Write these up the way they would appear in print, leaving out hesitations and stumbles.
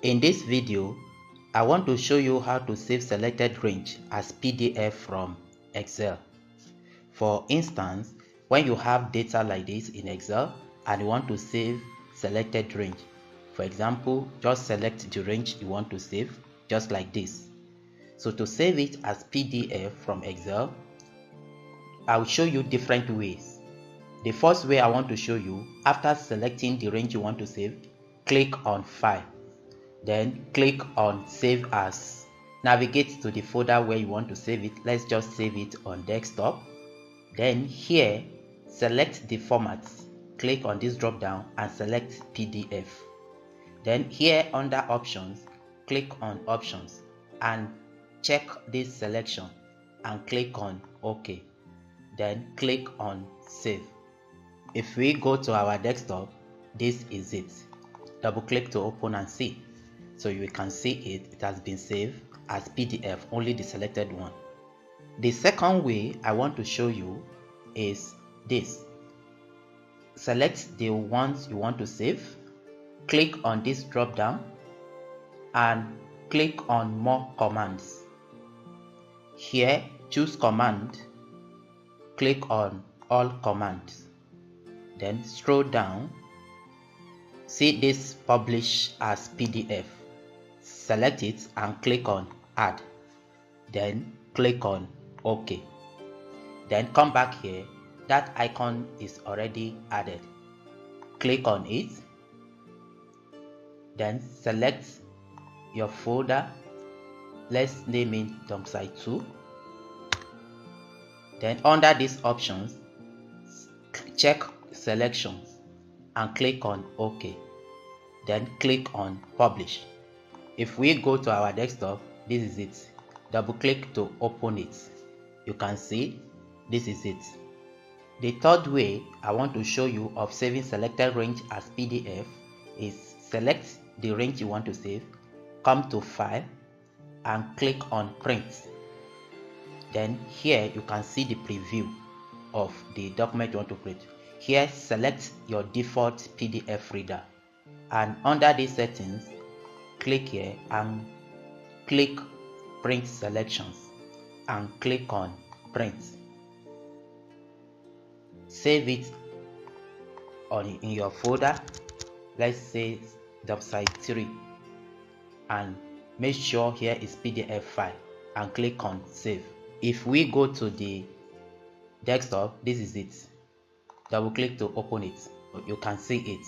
In this video, I want to show you how to save selected range as PDF from Excel. For instance, when you have data like this in Excel and you want to save selected range, for example, just select the range you want to save, just like this. So to save it as PDF from Excel, I'll show you different ways. The first way I want to show you, after selecting the range you want to save, click on File. Then click on Save As. Navigate to the folder where you want to save it. Let's just save it on desktop. Then here, select the format. Click on this drop down and select PDF. Then here under Options, click on Options and check this selection and click on OK. Then click on Save. If we go to our desktop, this is it. Double click to open and see. So you can see it has been saved as PDF, only the selected one. The second way I want to show you is this. Select the ones you want to save, click on this drop down and click on More Commands. Here, choose Command, click on All Commands. Then scroll down, see this Publish as PDF. Select it and click on Add. Then click on OK. Then come back here. That icon is already added. Click on it. Then select your folder. Let's name it Dump Site 2. Then under these options, check Selections and click on OK. Then click on Publish. If we go to our desktop, this is it. Double click to open it. You can see this is it. The third way I want to show you of saving selected range as PDF is select the range you want to save, come to File and click on Print. Then here you can see the preview of the document you want to print. Here select your default PDF reader and under these settings, click here and click Print Selections and click on Print. Save it in your folder. Let's say Dump Site 3 and make sure here is PDF file and click on Save. If we go to the desktop, this is it. Double click to open it. You can see it.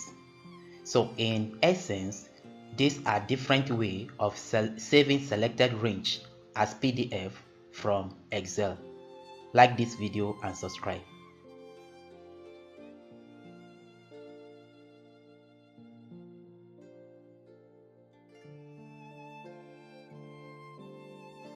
So in essence, these are different ways of saving selected range as PDF from Excel. Like this video and subscribe.